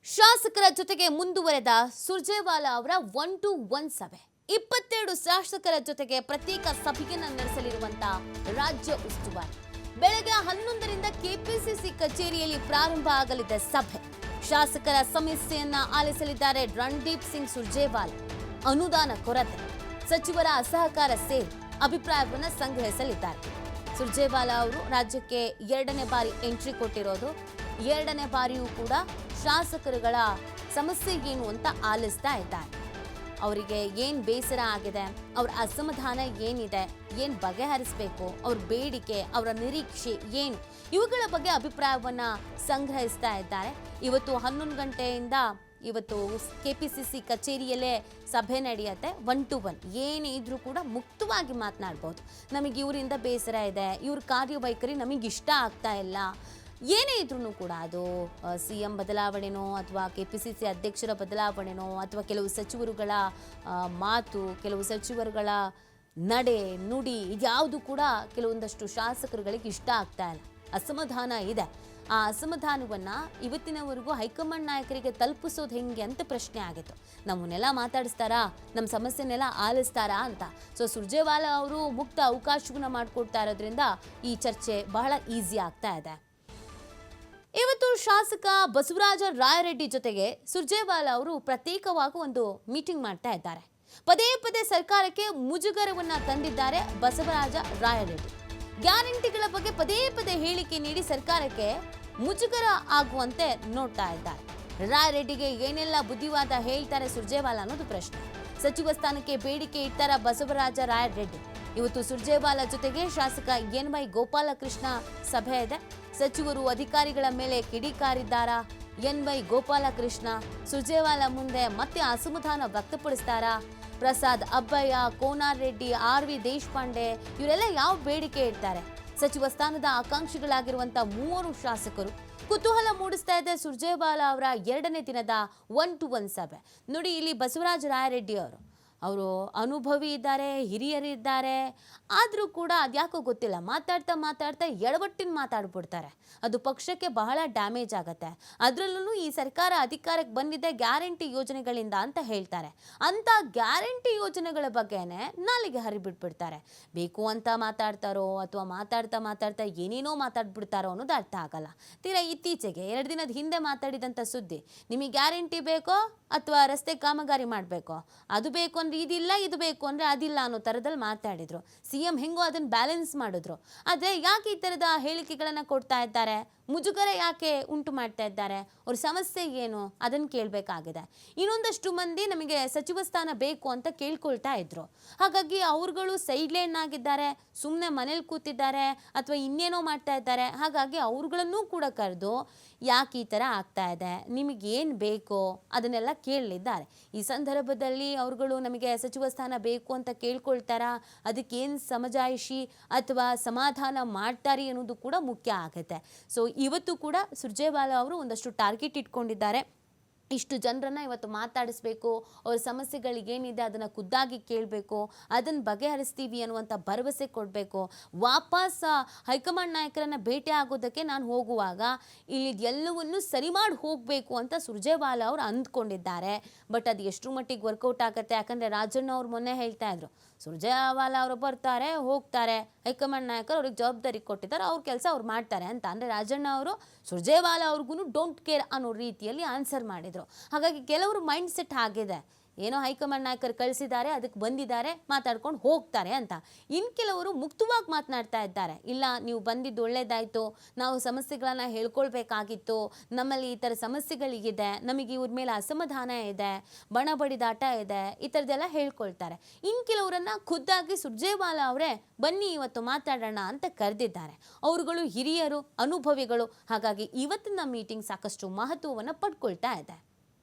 ಶಾಸಕರ ಜೊತೆಗೆ ಮುಂದುವರೆದ ಸುರ್ಜೇವಾಲಾ ಅವರ 1-to-1 ಸಭೆ 22 ಶಾಸಕರ ಜೊತೆಗೆ ಪ್ರತ್ಯೇಕ ಸಭೆಯನ್ನು ನಡೆಸಲಿರುವಂತಹ ರಾಜ್ಯ ಉಸ್ತುವಾರಿ ಬೆಳಗ್ಗೆ 11ರಿಂದ ಕೆಪಿಸಿಸಿ ಕಚೇರಿಯಲ್ಲಿ ಪ್ರಾರಂಭ ಆಗಲಿದೆ ಸಭೆ. ಶಾಸಕರ ಸಮಸ್ಯೆಯನ್ನ ಆಲಿಸಲಿದ್ದಾರೆ ರಣದೀಪ್ ಸಿಂಗ್ ಸುರ್ಜೇವಾಲಾ. ಅನುದಾನ ಕೊರತೆ, ಸಚಿವರ ಅಸಹಕಾರ ಸೇರಿ ಅಭಿಪ್ರಾಯವನ್ನು ಸಂಗ್ರಹಿಸಲಿದ್ದಾರೆ. ಸುರ್ಜೇವಾಲಾ ಅವರು ರಾಜ್ಯಕ್ಕೆ 2ನೇ ಬಾರಿ ಎಂಟ್ರಿ ಕೊಟ್ಟಿರೋದು. 2ನೇ ಬಾರಿಯೂ ಕೂಡ ಶಾಸಕರುಗಳ ಸಮಸ್ಯೆ ಏನು ಅಂತ ಆಲಿಸ್ತಾ ಇದ್ದಾರೆ. ಅವರಿಗೆ ಏನು ಬೇಸರ ಆಗಿದೆ, ಅವರ ಅಸಮಾಧಾನ ಏನಿದೆ, ಏನು ಬಗೆಹರಿಸಬೇಕು, ಅವ್ರ ಬೇಡಿಕೆ, ಅವರ ನಿರೀಕ್ಷೆ ಏನು, ಇವುಗಳ ಬಗ್ಗೆ ಅಭಿಪ್ರಾಯವನ್ನು ಸಂಗ್ರಹಿಸ್ತಾ ಇದ್ದಾರೆ. ಇವತ್ತು 11 ಗಂಟೆಯಿಂದ ಇವತ್ತು ಕೆಪಿಸಿಸಿ ಕಚೇರಿಯಲ್ಲೇ ಸಭೆ ನಡೆಯುತ್ತೆ. 1-to-1 ಏನೇ ಇದ್ರೂ ಕೂಡ ಮುಕ್ತವಾಗಿ ಮಾತನಾಡ್ಬೋದು. ನಮಗೆ ಇವರಿಂದ ಬೇಸರ ಇದೆ, ಇವ್ರ ಕಾರ್ಯವೈಖರಿ ನಮಗೆ ಇಷ್ಟ ಆಗ್ತಾ ಇಲ್ಲ, ಏನೇ ಇದ್ರೂ ಕೂಡ ಅದು CM ಬದಲಾವಣೆನೋ ಅಥವಾ ಕೆಪಿಸಿಸಿ ಅಧ್ಯಕ್ಷರ ಬದಲಾವಣೆನೋ ಅಥವಾ ಕೆಲವು ಸಚಿವರುಗಳ ಮಾತು, ಕೆಲವು ಸಚಿವರುಗಳ ನಡೆ ನುಡಿ, ಇದ್ಯಾವುದು ಕೂಡ ಕೆಲವೊಂದಷ್ಟು ಶಾಸಕರುಗಳಿಗೆ ಇಷ್ಟ ಆಗ್ತಾ ಇಲ್ಲ, ಅಸಮಾಧಾನ ಇದೆ. ಆ ಅಸಮಾಧಾನವನ್ನು ಇವತ್ತಿನವರೆಗೂ ಹೈಕಮಾಂಡ್ ನಾಯಕರಿಗೆ ತಲುಪಿಸೋದು ಹೆಂಗೆ ಅಂತ ಪ್ರಶ್ನೆ ಆಗಿತ್ತು. ನಮ್ಮನ್ನೆಲ್ಲ ಮಾತಾಡಿಸ್ತಾರಾ, ನಮ್ಮ ಸಮಸ್ಯೆನೆಲ್ಲ ಆಲಿಸ್ತಾರಾ ಅಂತ. ಸೊ ಸುರ್ಜೇವಾಲಾ ಅವರು ಮುಕ್ತ ಅವಕಾಶವನ್ನು ಮಾಡಿಕೊಡ್ತಾ ಇರೋದ್ರಿಂದ ಈ ಚರ್ಚೆ ಬಹಳ ಈಸಿ ಆಗ್ತಾ ಇದೆ. ಇವತ್ತು ಶಾಸಕ ಬಸವರಾಜ ರಾಯರೆಡ್ಡಿ ಜೊತೆಗೆ ಸುರ್ಜೇವಾಲಾ ಅವರು ಪ್ರತ್ಯೇಕವಾಗಿ ಒಂದು ಮೀಟಿಂಗ್ ಮಾಡ್ತಾ ಇದ್ದಾರೆ. ಪದೇ ಪದೇ ಸರ್ಕಾರಕ್ಕೆ ಮುಜುಗರವನ್ನ ತಂದಿದ್ದಾರೆ ಬಸವರಾಜ ರಾಯರೆಡ್ಡಿ. ಗ್ಯಾರಂಟಿಗಳ ಬಗ್ಗೆ ಪದೇ ಪದೇ ಹೇಳಿಕೆ ನೀಡಿ ಸರ್ಕಾರಕ್ಕೆ ಮುಜುಗರ ಆಗುವಂತೆ ನೋಡ್ತಾ ಇದ್ದಾರೆ. ರಾಯರೆಡ್ಡಿಗೆ ಏನೆಲ್ಲ ಬುದ್ಧಿವಾದ ಹೇಳ್ತಾರೆ ಸುರ್ಜೇವಾಲಾ ಅನ್ನೋದು ಪ್ರಶ್ನೆ. ಸಚಿವ ಸ್ಥಾನಕ್ಕೆ ಬೇಡಿಕೆ ಇಟ್ಟಾರ ಬಸವರಾಜ ರಾಯರೆಡ್ಡಿ. ಇವತ್ತು ಸುರ್ಜೇವಾಲಾ ಜೊತೆಗೆ ಶಾಸಕ NY ಗೋಪಾಲಕೃಷ್ಣ ಸಭೆ ಇದೆ. ಸಚಿವರು ಅಧಿಕಾರಿಗಳ ಮೇಲೆ ಕಿಡಿಕಾರಿದ್ದಾರಾ? NY ಗೋಪಾಲಕೃಷ್ಣ ಸುರ್ಜೇವಾಲಾ ಮುಂದೆ ಮತ್ತೆ ಅಸಮಾಧಾನ ವ್ಯಕ್ತಪಡಿಸ್ತಾರಾ? ಪ್ರಸಾದ್ ಅಬ್ಬಯ್ಯ, ಕೋನಾರ್ ರೆಡ್ಡಿ, RV ದೇಶಪಾಂಡೆ ಇವರೆಲ್ಲ ಯಾವ ಬೇಡಿಕೆ ಇಡ್ತಾರೆ? ಸಚಿವ ಸ್ಥಾನದ ಆಕಾಂಕ್ಷಿಗಳಾಗಿರುವಂತಹ 3 ಶಾಸಕರು ಕುತೂಹಲ ಮೂಡಿಸ್ತಾ ಇದೆ ಸುರ್ಜೇವಾಲಾ ಅವರ 2ನೇ ದಿನದ 1-to-1 ಸಭೆ. ನೋಡಿ, ಇಲ್ಲಿ ಬಸವರಾಜ ರಾಯರೆಡ್ಡಿ ಅವರು ಅನುಭವಿ ಇದ್ದಾರೆ, ಹಿರಿಯರಿದ್ದಾರೆ, ಆದರೂ ಕೂಡ ಅದ್ಯಾಕೋ ಗೊತ್ತಿಲ್ಲ, ಮಾತಾಡ್ತಾ ಎಡವಟ್ಟಿನ ಮಾತಾಡ್ಬಿಡ್ತಾರೆ. ಅದು ಪಕ್ಷಕ್ಕೆ ಬಹಳ ಡ್ಯಾಮೇಜ್ ಆಗುತ್ತೆ. ಅದರಲ್ಲೂ ಈ ಸರ್ಕಾರ ಅಧಿಕಾರಕ್ಕೆ ಬಂದಿದೆ ಗ್ಯಾರಂಟಿ ಯೋಜನೆಗಳಿಂದ ಅಂತ ಹೇಳ್ತಾರೆ. ಅಂಥ ಗ್ಯಾರಂಟಿ ಯೋಜನೆಗಳ ಬಗ್ಗೆನೇ ನಾಲಿಗೆ ಹರಿಬಿಟ್ಬಿಡ್ತಾರೆ. ಬೇಕು ಅಂತ ಮಾತಾಡ್ತಾರೋ ಅಥವಾ ಮಾತಾಡ್ತಾ ಏನೇನೋ ಮಾತಾಡ್ಬಿಡ್ತಾರೋ ಅನ್ನೋದು ಅರ್ಥ ಆಗಲ್ಲ. ತೀರಾ ಇತ್ತೀಚೆಗೆ 2 ದಿನದ ಹಿಂದೆ ಮಾತಾಡಿದಂಥ ಸುದ್ದಿ, ನಿಮಗೆ ಗ್ಯಾರಂಟಿ ಬೇಕೋ ಅಥವಾ ರಸ್ತೆ ಕಾಮಗಾರಿ ಮಾಡಬೇಕೋ, ಅದು ಬೇಕು ಅಂದರೆ ಇದಿಲ್ಲ, ಇದು ಬೇಕು ಅಂದರೆ ಅದಿಲ್ಲ ಅನ್ನೋ ಥರದಲ್ಲಿ ಮಾತಾಡಿದ್ರು. CM ಹೆಂಗೋ ಅದನ್ನು ಬ್ಯಾಲೆನ್ಸ್ ಮಾಡಿದ್ರು. ಆದರೆ ಯಾಕೆ ಈ ಥರದ ಹೇಳಿಕೆಗಳನ್ನು ಕೊಡ್ತಾ ಇದ್ದಾರೆ? ಮುಜುಗರ ಯಾಕೆ ಉಂಟು ಮಾಡ್ತಾ ಇದ್ದಾರೆ? ಅವ್ರ ಸಮಸ್ಯೆ ಏನು ಅದನ್ನು ಕೇಳಬೇಕಾಗಿದೆ. ಇನ್ನೊಂದಷ್ಟು ಮಂದಿ ನಮಗೆ ಸಚಿವ ಸ್ಥಾನ ಬೇಕು ಅಂತ ಕೇಳ್ಕೊಳ್ತಾ ಇದ್ರು. ಹಾಗಾಗಿ ಅವ್ರುಗಳು ಸೈಡ್ಲೈನ್ ಆಗಿದ್ದಾರೆ, ಸುಮ್ಮನೆ ಮನೇಲಿ ಕೂತಿದ್ದಾರೆ ಅಥವಾ ಇನ್ನೇನೋ ಮಾಡ್ತಾ ಇದ್ದಾರೆ. ಹಾಗಾಗಿ ಅವ್ರುಗಳನ್ನೂ ಕೂಡ ಕರೆದು ಯಾಕೆ ಈ ಥರ ಆಗ್ತಾ ಇದೆ, ನಿಮಗೇನು ಬೇಕೋ ಅದನ್ನೆಲ್ಲ ಕೇಳಲಿದ್ದಾರೆ. ಈ ಸಂದರ್ಭದಲ್ಲಿ ಅವ್ರುಗಳು ನಮಗೆ ಸಚಿವ ಸ್ಥಾನ ಬೇಕು ಅಂತ ಕೇಳ್ಕೊಳ್ತಾರಾ, ಅದಕ್ಕೇನು ಸಮಜಾಯಿಷಿ ಅಥವಾ ಸಮಾಧಾನ ಮಾಡ್ತಾರೆ ಅನ್ನೋದು ಕೂಡ ಮುಖ್ಯ ಆಗುತ್ತೆ. ಸೊ ಇವತ್ತು ಕೂಡ ಸುರ್ಜೇವಾಲಾ ಅವರು ಒಂದಷ್ಟು ಟಾರ್ಗೆಟ್ ಇಟ್ಕೊಂಡಿದ್ದಾರೆ. ಇಷ್ಟು ಜನರನ್ನು ಇವತ್ತು ಮಾತಾಡಿಸ್ಬೇಕು, ಅವ್ರ ಸಮಸ್ಯೆಗಳಿಗೇನಿದೆ ಅದನ್ನು ಖುದ್ದಾಗಿ ಕೇಳಬೇಕು, ಅದನ್ನು ಬಗೆಹರಿಸ್ತೀವಿ ಅನ್ನುವಂಥ ಭರವಸೆ ಕೊಡಬೇಕು. ವಾಪಸ್ ಹೈಕಮಾಂಡ್ ನಾಯಕರನ್ನು ಭೇಟಿ ಆಗೋದಕ್ಕೆ ನಾನು ಹೋಗುವಾಗ ಇಲ್ಲಿ ಎಲ್ಲವನ್ನೂ ಸರಿ ಮಾಡಿ ಹೋಗಬೇಕು ಅಂತ ಸುರ್ಜೇವಾಲಾ ಅವರು ಅಂದ್ಕೊಂಡಿದ್ದಾರೆ. ಬಟ್ ಅದು ಎಷ್ಟು ಮಟ್ಟಿಗೆ ವರ್ಕೌಟ್ ಆಗುತ್ತೆ? ಯಾಕಂದರೆ ರಾಜಣ್ಣ ಅವ್ರು ಮೊನ್ನೆ ಹೇಳ್ತಾ ಇದ್ರು, ಸುರ್ಜೇವಾಲಾ ಅವರು ಬರ್ತಾರೆ ಹೋಗ್ತಾರೆ, ಹೈಕಮಾಂಡ್ ನಾಯಕರು ಅವ್ರಿಗೆ ಜವಾಬ್ದಾರಿ ಕೊಟ್ಟಿದ್ದಾರೆ, ಅವ್ರ ಕೆಲಸ ಅವ್ರು ಮಾಡ್ತಾರೆ ಅಂತ. ಅಂದರೆ ರಾಜಣ್ಣ ಅವರು ಸುರ್ಜೇವಾಲಾ ಅವ್ರಿಗೂ ಡೋಂಟ್ ಕೇರ್ ಅನ್ನೋ ರೀತಿಯಲ್ಲಿ ಆನ್ಸರ್ ಮಾಡಿದರು. ಹಾಗಾಗಿ ಕೆಲವರು ಮೈಂಡ್ ಸೆಟ್ ಆಗಿದೆ, ಏನೋ ಹೈಕಮಾಂಡ್ ನಾಯಕರು ಕಳಿಸಿದ್ದಾರೆ, ಅದಕ್ಕೆ ಬಂದಿದ್ದಾರೆ, ಮಾತಾಡ್ಕೊಂಡು ಹೋಗ್ತಾರೆ ಅಂತ. ಇನ್ನು ಕೆಲವರು ಮುಕ್ತವಾಗಿ ಮಾತನಾಡ್ತಾ ಇದ್ದಾರೆ, ಇಲ್ಲ ನೀವು ಬಂದಿದ್ದು ಒಳ್ಳೇದಾಯಿತು, ನಾವು ಸಮಸ್ಯೆಗಳನ್ನು ಹೇಳ್ಕೊಳ್ಬೇಕಾಗಿತ್ತು, ನಮ್ಮಲ್ಲಿ ಈ ಥರ ಸಮಸ್ಯೆಗಳಿಗಿದೆ, ನಮಗೆ ಇವ್ರ ಮೇಲೆ ಅಸಮಾಧಾನ ಇದೆ, ಬಣ ಬಡಿದಾಟ ಇದೆ, ಈ ಥರದ್ದೆಲ್ಲ ಹೇಳ್ಕೊಳ್ತಾರೆ. ಇನ್ನು ಕೆಲವರನ್ನು ಖುದ್ದಾಗಿ ಸುರ್ಜೇವಾಲಾ ಅವರೇ ಬನ್ನಿ ಇವತ್ತು ಮಾತಾಡೋಣ ಅಂತ ಕರೆದಿದ್ದಾರೆ. ಅವರುಗಳು ಹಿರಿಯರು, ಅನುಭವಿಗಳು. ಹಾಗಾಗಿ ಇವತ್ತಿನ ಮೀಟಿಂಗ್ ಸಾಕಷ್ಟು ಮಹತ್ವವನ್ನು ಪಡ್ಕೊಳ್ತಾ ಇದೆ.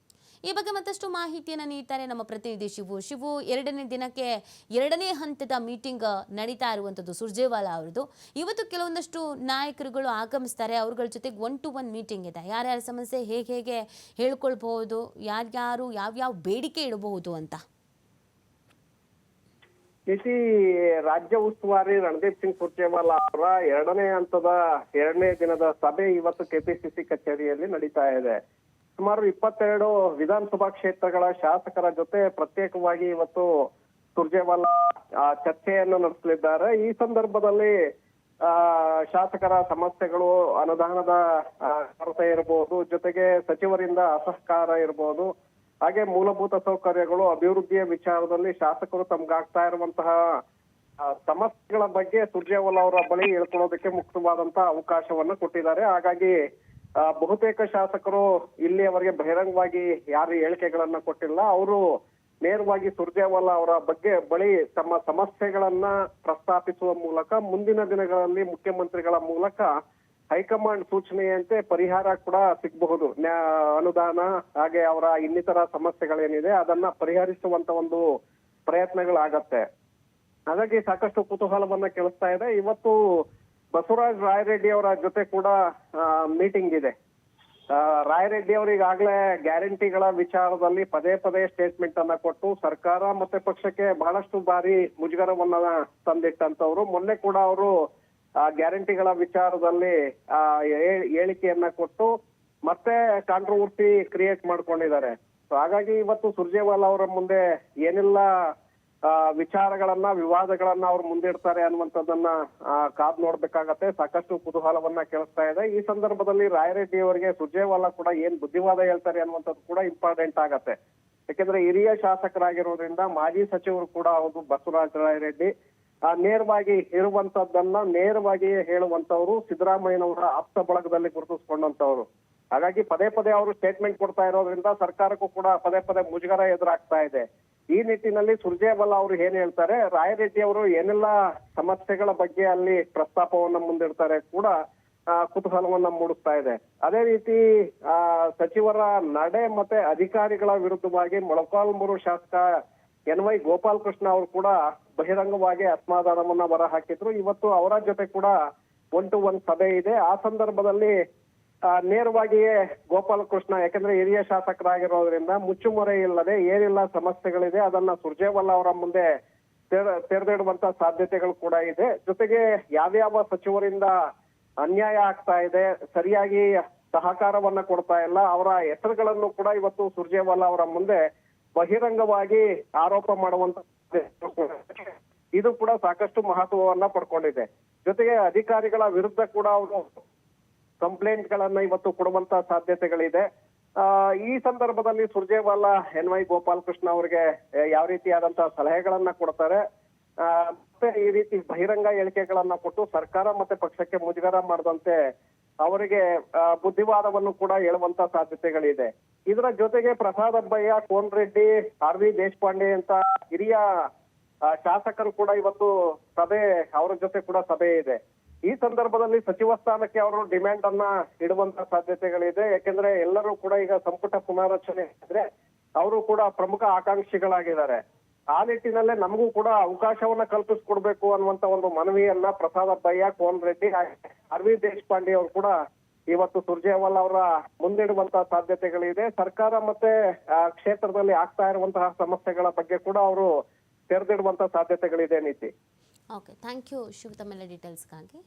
ಈ ಬಗ್ಗೆ ಮತ್ತಷ್ಟು ಮಾಹಿತಿಯನ್ನು ನೀಡ್ತಾರೆ ನಮ್ಮ ಪ್ರತಿನಿಧಿ ಶಿವು. 2ನೇ ದಿನಕ್ಕೆ 2ನೇ ಹಂತದ ಮೀಟಿಂಗ್ ನಡೀತಾ ಇರುವಂಥದ್ದು ಸುರ್ಜೇವಾಲಾ ಅವ್ರದ್ದು. ಇವತ್ತು ಕೆಲವೊಂದಷ್ಟು ನಾಯಕರುಗಳು ಆಗಮಿಸ್ತಾರೆ, ಅವ್ರಗಳ ಜೊತೆಗೆ 1-to-1 ಮೀಟಿಂಗ್ ಇದೆ. ಯಾರ್ಯಾರ ಸಮಸ್ಯೆ ಹೇಗೆ ಹೇಳ್ಕೊಳ್ಬಹುದು, ಯಾರ್ಯಾರು ಯಾವ್ಯಾವ ಬೇಡಿಕೆ ಇಡಬಹುದು ಅಂತ. ರಾಜ್ಯ ಉಸ್ತುವಾರಿ ರಣದೀಪ್ ಸಿಂಗ್ ಸುರ್ಜೇವಾಲಾ ಅವರ 2ನೇ ಹಂತದ 2ನೇ ದಿನದ ಸಭೆ ಇವತ್ತು ಕೆಪಿಸಿಸಿ ಕಚೇರಿಯಲ್ಲಿ ನಡೀತಾ ಇದೆ. ಸುಮಾರು 22 ವಿಧಾನಸಭಾ ಕ್ಷೇತ್ರಗಳ ಶಾಸಕರ ಜೊತೆ ಪ್ರತ್ಯೇಕವಾಗಿ ಇವತ್ತು ಸುರ್ಜೇವಾಲಾ ಚರ್ಚೆಯನ್ನು ನಡೆಸಲಿದ್ದಾರೆ. ಈ ಸಂದರ್ಭದಲ್ಲಿ ಶಾಸಕರ ಸಮಸ್ಯೆಗಳು, ಅನುದಾನದ ಕೊರತೆ ಇರಬಹುದು, ಜೊತೆಗೆ ಸಚಿವರಿಂದ ಅಸಹಕಾರ ಇರಬಹುದು, ಹಾಗೆ ಮೂಲಭೂತ ಸೌಕರ್ಯಗಳು, ಅಭಿವೃದ್ಧಿಯ ವಿಚಾರದಲ್ಲಿ ಶಾಸಕರು ತಮ್ಗಾಗ್ತಾ ಇರುವಂತಹ ಸಮಸ್ಯೆಗಳ ಬಗ್ಗೆ ಸುರ್ಜೇವಾಲಾ ಅವರ ಬಳಿ ಹೇಳ್ಕೊಳ್ಳೋದಕ್ಕೆ ಮುಕ್ತವಾದಂತಹ ಅವಕಾಶವನ್ನು ಕೊಟ್ಟಿದ್ದಾರೆ. ಹಾಗಾಗಿ ಬಹುತೇಕ ಶಾಸಕರು ಇಲ್ಲಿಯವರೆಗೆ ಬಹಿರಂಗವಾಗಿ ಯಾರು ಹೇಳಿಕೆಗಳನ್ನ ಕೊಟ್ಟಿಲ್ಲ. ಅವರು ನೇರವಾಗಿ ಸುರ್ಜೇವಾಲಾ ಅವರ ಬಳಿ ತಮ್ಮ ಸಮಸ್ಯೆಗಳನ್ನ ಪ್ರಸ್ತಾಪಿಸುವ ಮೂಲಕ ಮುಂದಿನ ದಿನಗಳಲ್ಲಿ ಮುಖ್ಯಮಂತ್ರಿಗಳ ಮೂಲಕ ಹೈಕಮಾಂಡ್ ಸೂಚನೆಯಂತೆ ಪರಿಹಾರ ಕೂಡ ಸಿಗಬಹುದು. ಅನುದಾನ ಹಾಗೆ ಅವರ ಇನ್ನಿತರ ಸಮಸ್ಯೆಗಳೇನಿದೆ ಅದನ್ನ ಪರಿಹರಿಸುವಂತ ಒಂದು ಪ್ರಯತ್ನಗಳಾಗತ್ತೆ. ಹಾಗಾಗಿ ಸಾಕಷ್ಟು ಕುತೂಹಲವನ್ನ ಕೆಳಿಸ್ತಾ ಇದೆ. ಇವತ್ತು ಬಸವರಾಜ ರಾಯರೆಡ್ಡಿ ಅವರ ಜೊತೆ ಕೂಡ ಮೀಟಿಂಗ್ ಇದೆ. ರಾಯರೆಡ್ಡಿ ಅವರು ಈಗಾಗಲೇ ಗ್ಯಾರಂಟಿಗಳ ವಿಚಾರದಲ್ಲಿ ಪದೇ ಪದೇ ಸ್ಟೇಟ್ಮೆಂಟ್ ಅನ್ನ ಕೊಟ್ಟು ಸರ್ಕಾರ ಮತ್ತೆ ಪಕ್ಷಕ್ಕೆ ಬಹಳಷ್ಟು ಬಾರಿ ಮುಜುಗರವನ್ನ ತಂದಿಟ್ಟಂತವ್ರು. ಮೊನ್ನೆ ಕೂಡ ಅವರು ಗ್ಯಾರಂಟಿಗಳ ವಿಚಾರದಲ್ಲಿ ಹೇಳಿಕೆಯನ್ನ ಕೊಟ್ಟು ಮತ್ತೆ ಕಾಂಟ್ರವರ್ಸಿ ಕ್ರಿಯೇಟ್ ಮಾಡ್ಕೊಂಡಿದ್ದಾರೆ. ಸೊ ಹಾಗಾಗಿ ಇವತ್ತು ಸುರ್ಜೇವಾಲಾ ಅವರ ಮುಂದೆ ಏನೆಲ್ಲ ವಿಚಾರಗಳನ್ನ, ವಿವಾದಗಳನ್ನ ಅವ್ರು ಮುಂದಿಡ್ತಾರೆ ಅನ್ನುವಂಥದ್ದನ್ನ ಕಾದ್ ನೋಡ್ಬೇಕಾಗತ್ತೆ. ಸಾಕಷ್ಟು ಕುತೂಹಲವನ್ನ ಕೆಳಿಸ್ತಾ ಇದೆ. ಈ ಸಂದರ್ಭದಲ್ಲಿ ರಾಯರೆಡ್ಡಿ ಅವರಿಗೆ ಸುರ್ಜೇವಾಲಾ ಕೂಡ ಏನ್ ಬುದ್ಧಿವಾದ ಹೇಳ್ತಾರೆ ಅನ್ನುವಂಥದ್ದು ಕೂಡ ಇಂಪಾರ್ಟೆಂಟ್ ಆಗತ್ತೆ. ಯಾಕೆಂದ್ರೆ ಹಿರಿಯ ಶಾಸಕರಾಗಿರೋದ್ರಿಂದ, ಮಾಜಿ ಸಚಿವರು ಕೂಡ ಹೌದು ಬಸವರಾಜ ರಾಯರೆಡ್ಡಿ, ನೇರವಾಗಿ ಇರುವಂತದ್ದನ್ನ ನೇರವಾಗಿ ಹೇಳುವಂತವ್ರು, ಸಿದ್ದರಾಮಯ್ಯನವರ ಆಪ್ತ ಬಳಗದಲ್ಲಿ ಗುರುತಿಸ್ಕೊಂಡಂತವ್ರು. ಹಾಗಾಗಿ ಪದೇ ಪದೇ ಅವರು ಸ್ಟೇಟ್ಮೆಂಟ್ ಕೊಡ್ತಾ ಇರೋದ್ರಿಂದ ಸರ್ಕಾರಕ್ಕೂ ಕೂಡ ಪದೇ ಪದೇ ಮುಜುಗರ ಎದುರಾಗ್ತಾ ಇದೆ. ಈ ನಿಟ್ಟಿನಲ್ಲಿ ಸುರ್ಜೇವಾಲಾ ಅವರು ಏನ್ ಹೇಳ್ತಾರೆ, ರಾಯರೆಡ್ಡಿ ಅವರು ಏನೆಲ್ಲ ಸಮಸ್ಯೆಗಳ ಬಗ್ಗೆ ಅಲ್ಲಿ ಪ್ರಸ್ತಾಪವನ್ನ ಮುಂದಿಡ್ತಾರೆ ಕೂಡ ಕುತೂಹಲವನ್ನ ಮೂಡಿಸ್ತಾ ಇದೆ. ಅದೇ ರೀತಿ ಸಚಿವರ ನಡೆ ಮತ್ತೆ ಅಧಿಕಾರಿಗಳ ವಿರುದ್ಧವಾಗಿ ಮೊಳಕಾಲ್ಮೂರು ಶಾಸಕ NY ಗೋಪಾಲಕೃಷ್ಣ ಅವರು ಕೂಡ ಬಹಿರಂಗವಾಗಿ ಅಸಮಾಧಾನವನ್ನ ಹೊರ ಹಾಕಿದ್ರು. ಇವತ್ತು ಅವರ ಜೊತೆ ಕೂಡ 1-to-1 ಸಭೆ ಇದೆ. ಆ ಸಂದರ್ಭದಲ್ಲಿ ನೇರವಾಗಿಯೇ ಗೋಪಾಲಕೃಷ್ಣ, ಯಾಕಂದ್ರೆ ಹಿರಿಯ ಶಾಸಕರಾಗಿರೋದ್ರಿಂದ ಮುಚ್ಚುಮರೆ ಇಲ್ಲದೆ ಏನೆಲ್ಲ ಸಮಸ್ಯೆಗಳಿದೆ ಅದನ್ನ ಸುರ್ಜೇವಾಲಾ ಅವರ ಮುಂದೆ ತೆರೆದಿಡುವಂತ ಸಾಧ್ಯತೆಗಳು ಕೂಡ ಇದೆ. ಜೊತೆಗೆ ಯಾವ್ಯಾವ ಸಚಿವರಿಂದ ಅನ್ಯಾಯ ಆಗ್ತಾ ಇದೆ, ಸರಿಯಾಗಿ ಸಹಕಾರವನ್ನ ಕೊಡ್ತಾ ಇಲ್ಲ, ಅವರ ಹೆಸರುಗಳನ್ನು ಕೂಡ ಇವತ್ತು ಸುರ್ಜೇವಾಲಾ ಅವರ ಮುಂದೆ ಬಹಿರಂಗವಾಗಿ ಆರೋಪ ಮಾಡುವಂತ ಇದು ಕೂಡ ಸಾಕಷ್ಟು ಮಹತ್ವವನ್ನ ಪಡ್ಕೊಂಡಿದೆ. ಜೊತೆಗೆ ಅಧಿಕಾರಿಗಳ ವಿರುದ್ಧ ಕೂಡ ಅವರು ಕಂಪ್ಲೇಂಟ್ ಗಳನ್ನ ಇವತ್ತು ಕೊಡುವಂತ ಸಾಧ್ಯತೆಗಳಿದೆ. ಈ ಸಂದರ್ಭದಲ್ಲಿ ಸುರ್ಜೇವಾಲಾ NY ಗೋಪಾಲಕೃಷ್ಣ ಅವರಿಗೆ ಯಾವ ರೀತಿಯಾದಂತಹ ಸಲಹೆಗಳನ್ನ ಕೊಡ್ತಾರೆ, ಮತ್ತೆ ಈ ರೀತಿ ಬಹಿರಂಗ ಹೇಳಿಕೆಗಳನ್ನ ಕೊಟ್ಟು ಸರ್ಕಾರ ಮತ್ತೆ ಪಕ್ಷಕ್ಕೆ ಮುಜುಗರ ಮಾಡದಂತೆ ಅವರಿಗೆ ಬುದ್ಧಿವಾದವನ್ನು ಕೂಡ ಹೇಳುವಂತ ಸಾಧ್ಯತೆಗಳಿದೆ. ಇದರ ಜೊತೆಗೆ ಪ್ರಸಾದ್ ಅಬ್ಬಯ್ಯ, ಕೋನರೆಡ್ಡಿ, RV ದೇಶಪಾಂಡೆ ಅಂತ ಹಿರಿಯ ಶಾಸಕರು ಕೂಡ ಇವತ್ತು ಅವರ ಜೊತೆ ಕೂಡ ಸಭೆ ಇದೆ. ಈ ಸಂದರ್ಭದಲ್ಲಿ ಸಚಿವ ಸ್ಥಾನಕ್ಕೆ ಅವರು ಡಿಮ್ಯಾಂಡ್ ಅನ್ನ ಇಡುವಂತ ಸಾಧ್ಯತೆಗಳಿದೆ. ಯಾಕೆಂದ್ರೆ ಎಲ್ಲರೂ ಕೂಡ ಈಗ ಸಂಪುಟ ಪುನಾರಚನೆ ಇದ್ರೆ ಅವರು ಕೂಡ ಪ್ರಮುಖ ಆಕಾಂಕ್ಷಿಗಳಾಗಿದ್ದಾರೆ. ಆ ನಿಟ್ಟಿನಲ್ಲೇ ನಮಗೂ ಕೂಡ ಅವಕಾಶವನ್ನ ಕಲ್ಪಿಸ್ಕೊಡ್ಬೇಕು ಅನ್ನುವಂತ ಒಂದು ಮನವಿಯನ್ನ ಪ್ರಸಾದ್ ಅಬ್ಬಯ್ಯ, ಕೋನರೆಡ್ಡಿ, RV ದೇಶಪಾಂಡೆ ಅವರು ಕೂಡ ಇವತ್ತು ಸುರ್ಜೇವಾಲಾ ಅವರ ಮುಂದಿಡುವಂತಹ ಸಾಧ್ಯತೆಗಳಿದೆ. ಸರ್ಕಾರ ಮತ್ತೆ ಕ್ಷೇತ್ರದಲ್ಲಿ ಆಗ್ತಾ ಇರುವಂತಹ ಸಮಸ್ಯೆಗಳ ಬಗ್ಗೆ ಕೂಡ ಅವರು ತೆರೆದಿಡುವಂತ ಸಾಧ್ಯತೆಗಳಿದೆ. ನೀತಿ. ಓಕೆ, ಥ್ಯಾಂಕ್ ಯು ಶಿವ, ತಮ್ಮೆಲ್ಲ ಡೀಟೇಲ್ಸ್ಗಾಗಿ.